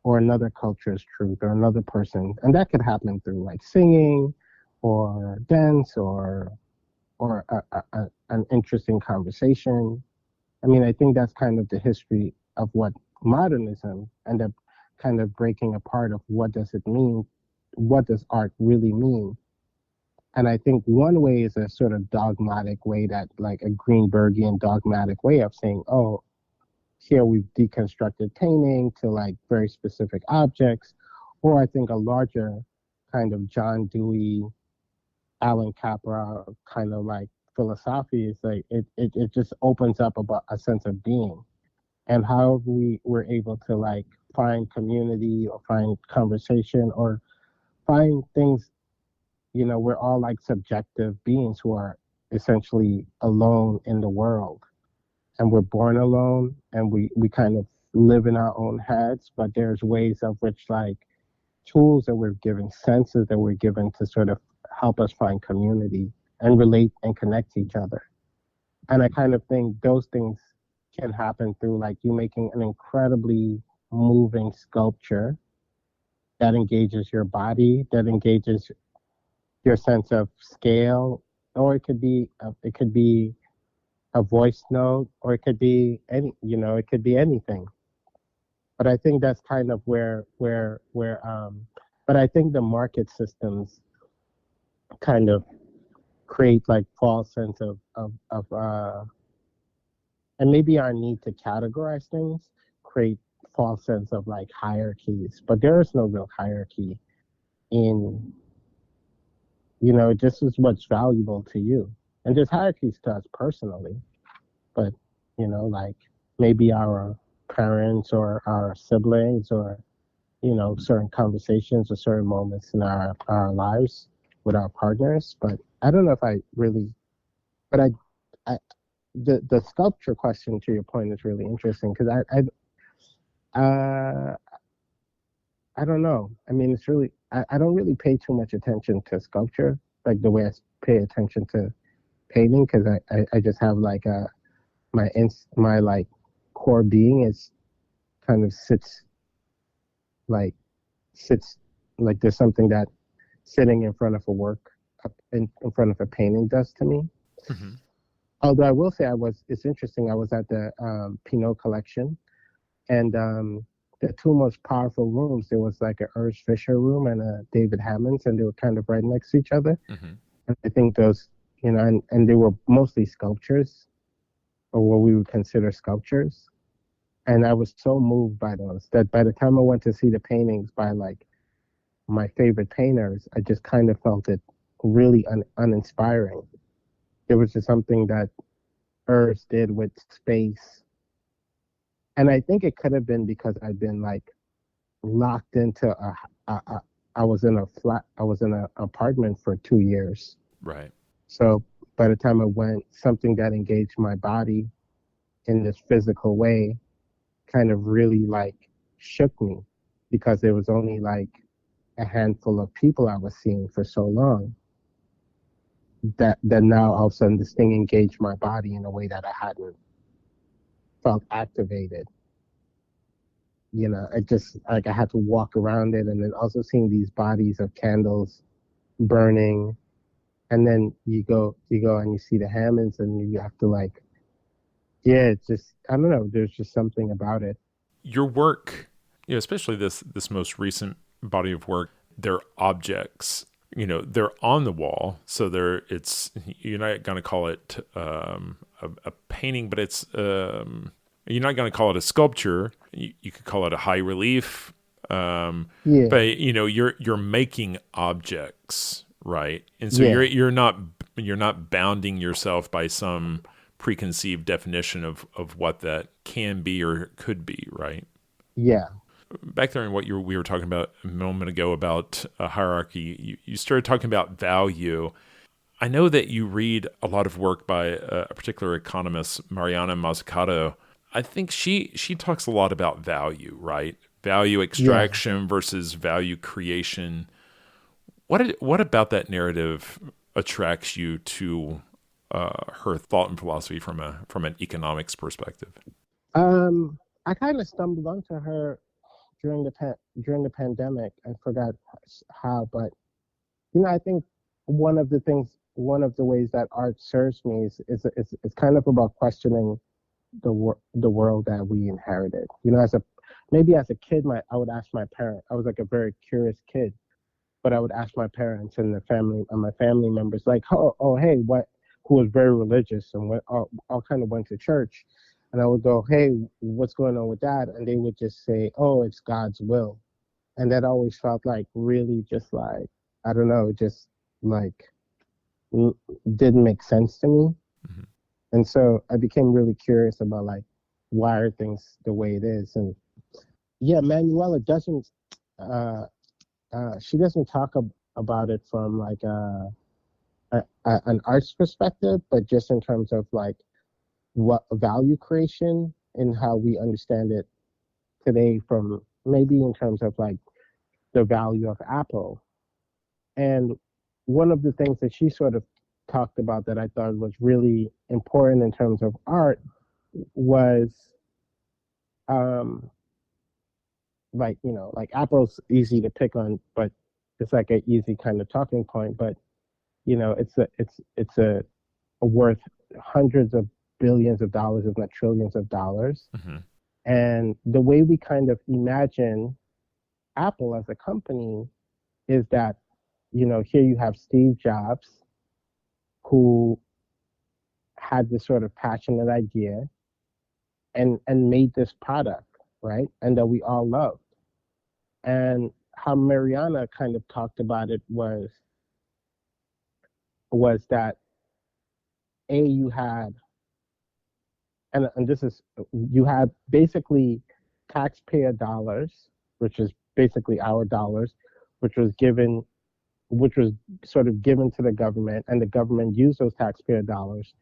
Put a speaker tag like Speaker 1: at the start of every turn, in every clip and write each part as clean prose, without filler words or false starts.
Speaker 1: or another culture's truth or another person. And that could happen through like singing or dance or an interesting conversation. I mean, I think that's kind of the history of what modernism ended up kind of breaking apart of what does it mean? What does art really mean? And I think one way is a sort of dogmatic way that like a Greenbergian dogmatic way of saying, oh, here we've deconstructed painting to like very specific objects. Or I think a larger kind of John Dewey, Alan Capra kind of like philosophy is like it just opens up about a sense of being and how we were able to like find community or find conversation or find things, we're all like subjective beings who are essentially alone in the world, and we're born alone, and we kind of live in our own heads, but there's ways of which like tools that we're given, senses that we're given to sort of help us find community and relate and connect to each other. And I kind of think those things can happen through like you making an incredibly moving sculpture that engages your body, that engages your sense of scale, or it could be a voice note, or it could be it could be anything. But I think that's kind of where but I think the market systems kind of create like false sense of and maybe our need to categorize things create false sense of like hierarchies, but there is no real hierarchy in, this is what's valuable to you. And there's hierarchies to us personally, but, like maybe our parents or our siblings or, certain conversations or certain moments in our lives with our partners. But I don't know if I really, but I the sculpture question to your point is really interesting because I don't know. I mean, it's really, I don't really pay too much attention to sculpture, like the way I pay attention to painting, because I just have like my like core being is kind of like, sits like there's something that sitting in front of a work, in front of a painting does to me.
Speaker 2: Mm-hmm.
Speaker 1: Although I will say it's interesting, I was at the Pinot collection, and the two most powerful rooms, there was like a Ernst Fischer room and a David Hammond's, and they were kind of right next to each other.
Speaker 2: Mm-hmm.
Speaker 1: And I think those, and they were mostly sculptures, or what we would consider sculptures. And I was so moved by those that by the time I went to see the paintings by like my favorite painters, I just kind of felt it really uninspiring. There was just something that Ernst did with space. And I think it could have been because I'd been like locked into I was in a flat, I was in an apartment for 2 years.
Speaker 2: Right.
Speaker 1: So by the time I went, something that engaged my body in this physical way kind of really like shook me, because there was only like a handful of people I was seeing for so long that now all of a sudden this thing engaged my body in a way that I hadn't felt activated. I just like I had to walk around it, and then also seeing these bodies of candles burning, and then you go and you see the Hammonds, and you have to like, yeah, it's just, I don't know, there's just something about it.
Speaker 2: Your work, especially this most recent body of work, they're objects. They're on the wall, so you're not going to call it a painting, but it's you're not going to call it a sculpture. You could call it a high relief.
Speaker 1: Yeah.
Speaker 2: But you're making objects, right? And so
Speaker 1: Yeah.
Speaker 2: you're not bounding yourself by some preconceived definition of what that can be or could be, right?
Speaker 1: Yeah.
Speaker 2: Back there in what we were talking about a moment ago about a hierarchy, you started talking about value. I know that you read a lot of work by a particular economist, Mariana Mazzucato. I think she talks a lot about value, right? Value extraction versus value creation. What about that narrative attracts you to her thought and philosophy from an economics perspective?
Speaker 1: I kind of stumbled onto her during the pandemic, I forgot how, but I think one of the ways that art serves me is kind of about questioning the world that we inherited. As a maybe as a kid, my I would ask my parent. I was like a very curious kid, but I would ask my parents and the family and my family members, like, oh, hey, who was very religious and all kind of went to church, and I would go, hey, what's going on with that? And they would just say, oh, it's God's will, and that always felt like really just like, I don't know, just like n- didn't make sense to me.
Speaker 2: Hmm.
Speaker 1: And so I became really curious about like why are things the way it is. And yeah, Manuela doesn't uh, she doesn't talk about it from like an arts perspective, but just in terms of like what value creation and how we understand it today, from maybe in terms of like the value of Apple. And one of the things that she sort of talked about that I thought was really important in terms of art was um, like, like Apple's easy to pick on, but it's like an easy kind of talking point. But it's a worth hundreds of billions of dollars, if not trillions of dollars.
Speaker 2: Hmm.
Speaker 1: And the way we kind of imagine Apple as a company is that, here you have Steve Jobs, who had this sort of passionate idea and made this product, right? And that we all loved. And how Mariana kind of talked about it was that you had, and this is, you had basically taxpayer dollars, which is basically our dollars, which was given which was sort of given to the government, and the government used those taxpayer dollars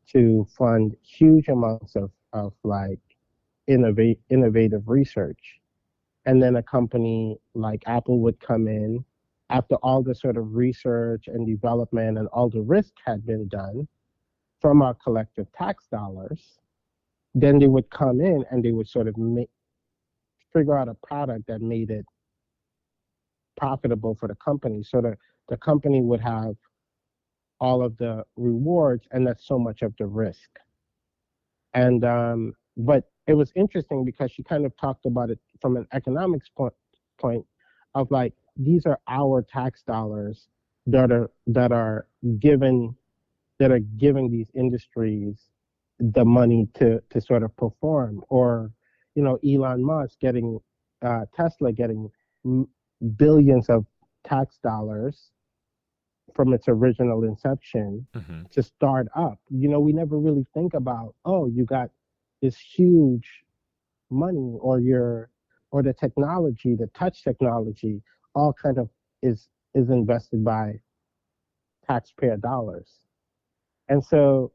Speaker 1: to fund huge amounts of like innovative research. And then a company like Apple would come in after all the sort of research and development and all the risk had been done from our collective tax dollars. Then they would come in and they would sort of figure out a product that made it profitable for the company. So the company would have all of the rewards and not so much of the risk. And but it was interesting because she kind of talked about it from an economics point of like, these are our tax dollars that are given that are giving these industries the money to sort of perform. Or Elon Musk getting Tesla getting billions of tax dollars from its original inception
Speaker 2: Hmm.
Speaker 1: to start up. We never really think about, oh, you got this huge money, or the technology, the touch technology, all kind of is invested by taxpayer dollars. And so,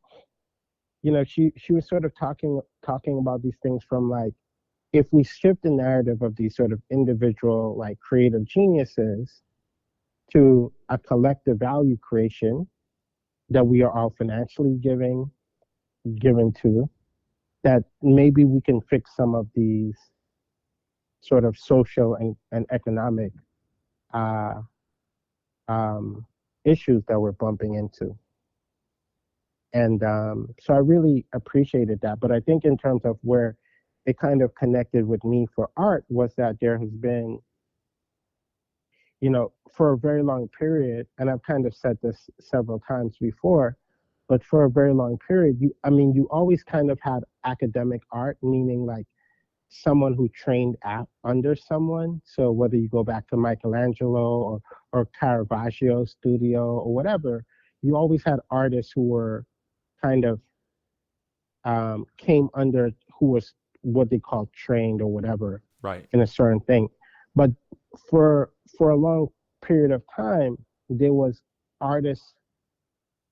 Speaker 1: she was sort of talking about these things from like, if we shift the narrative of these sort of individual like creative geniuses to a collective value creation that we are all financially given to, that maybe we can fix some of these sort of social and economic uh, um, issues that we're bumping into. And so I really appreciated that. But I think in terms of where it kind of connected with me for art was that there has been, for a very long period, and I've kind of said this several times before, but for a very long period, you always kind of had academic art, meaning like someone who trained under someone. So whether you go back to Michelangelo or Caravaggio's studio or whatever, you always had artists who were kind of came under, who was what they call trained or whatever
Speaker 2: Right.
Speaker 1: in a certain thing. But for a long period of time, there was artists,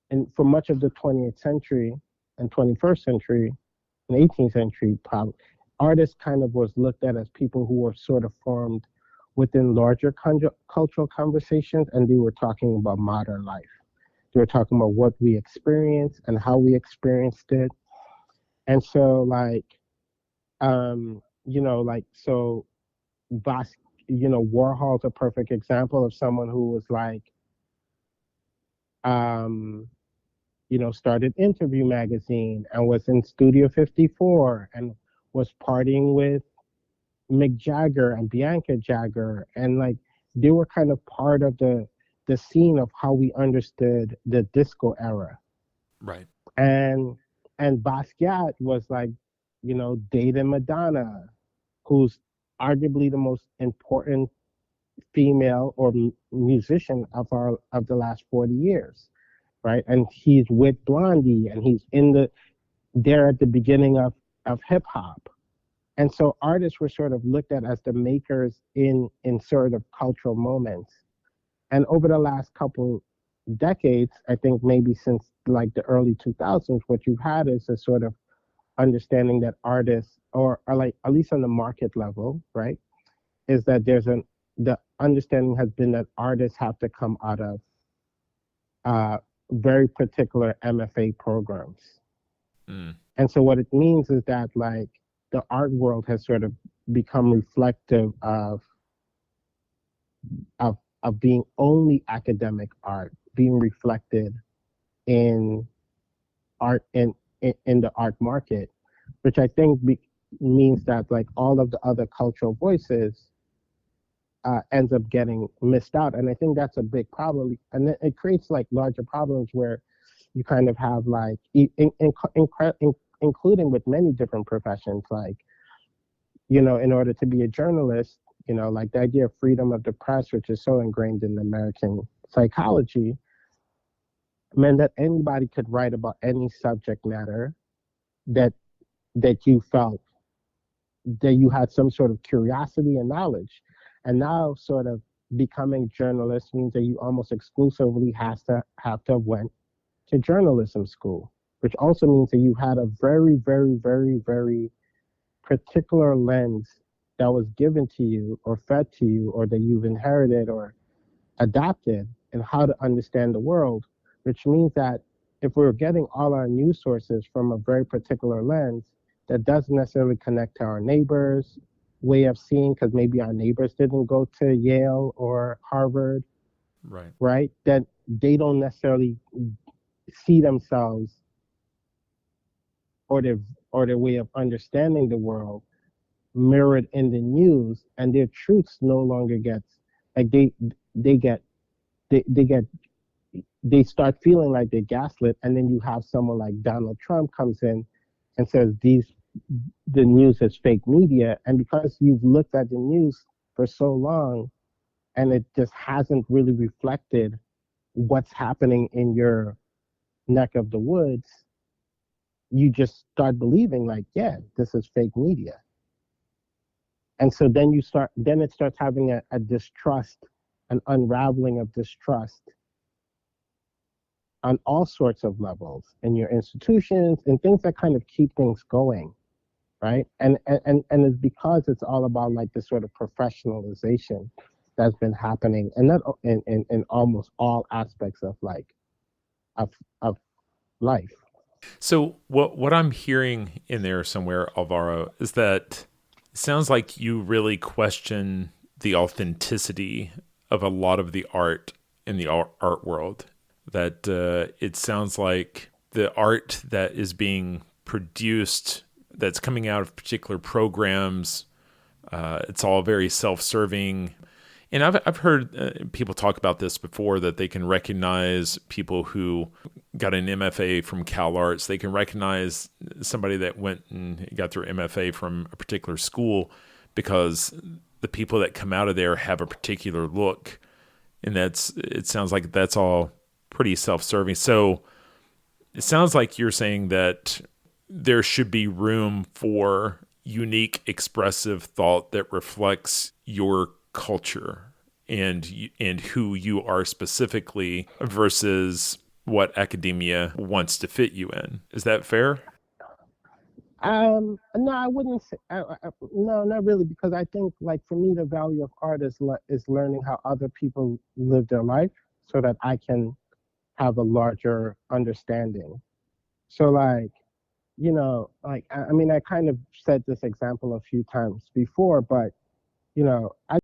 Speaker 1: and for much of the 20th century and 21st century and 18th century, probably, artists kind of was looked at as people who were sort of formed within larger cultural conversations, and they were talking about modern life. They were talking about what we experienced and how we experienced it. And so like, like, so Bas- Warhol's a perfect example of someone who was like, um, started Interview Magazine and was in Studio 54 and was partying with Mick Jagger and Bianca Jagger, and like they were kind of part of the scene of how we understood the disco era.
Speaker 2: Right.
Speaker 1: And Basquiat was like, dating Madonna, who's arguably the most important female or musician of the last 40 years, right? And he's with Blondie, and he's in there at the beginning of hip hop. And so artists were sort of looked at as the makers in sort of cultural moments. And over the last couple decades, I think maybe since like the early 2000s, what you've had is a sort of understanding that artists, or like at least on the market level, right, is that the understanding has been that artists have to come out of uh, very particular MFA programs.
Speaker 2: Mm.
Speaker 1: And so what it means is that like the art world has sort of become reflective of being only academic art, being reflected in art in the art market, which I think means that like all of the other cultural voices ends up getting missed out, and I think that's a big problem, and it creates like larger problems where you kind of have like including with many different professions, like in order to be a journalist, like the idea of freedom of the press, which is so ingrained in American psychology, meant that anybody could write about any subject matter that you felt that you had some sort of curiosity and knowledge. And now sort of becoming journalist means that you almost exclusively have to have went to journalism school, which also means that you had a very, very, very, very particular lens that was given to you or fed to you or that you've inherited or adapted in how to understand the world, which means that if we're getting all our news sources from a very particular lens that doesn't necessarily connect to our neighbors' way of seeing, because maybe our neighbors didn't go to Yale or Harvard,
Speaker 2: Right.
Speaker 1: right? That they don't necessarily see themselves or their way of understanding the world mirrored in the news, and their truths no longer gets like they get they get they start feeling like they're gaslit, and then you have someone like Donald Trump comes in and says the news is fake media, and because you've looked at the news for so long and it just hasn't really reflected what's happening in your neck of the woods, you just start believing like, yeah, this is fake media. And so then it starts having a distrust, an unraveling of distrust on all sorts of levels in your institutions and things that kind of keep things going, right? And it's because it's all about like this sort of professionalization that's been happening, and that in almost all aspects of like of of life.
Speaker 2: So what I'm hearing in there somewhere, Alvaro, is that it sounds like you really question the authenticity of a lot of the art in the art world. That it sounds like the art that is being produced, that's coming out of particular programs, it's all very self-serving. And I've heard people talk about this before, that they can recognize people who got an MFA from Cal Arts. They can recognize somebody that went and got their MFA from a particular school because the people that come out of there have a particular look. And it sounds like that's all pretty self-serving. So it sounds like you're saying that there should be room for unique, expressive thought that reflects your culture and who you are specifically versus what academia wants to fit you in. Is that fair?
Speaker 1: No, I wouldn't say, no, not really, because I think like for me, the value of art is learning how other people live their life so that I can have a larger understanding. So like, like, I mean, I kind of said this example a few times before, but I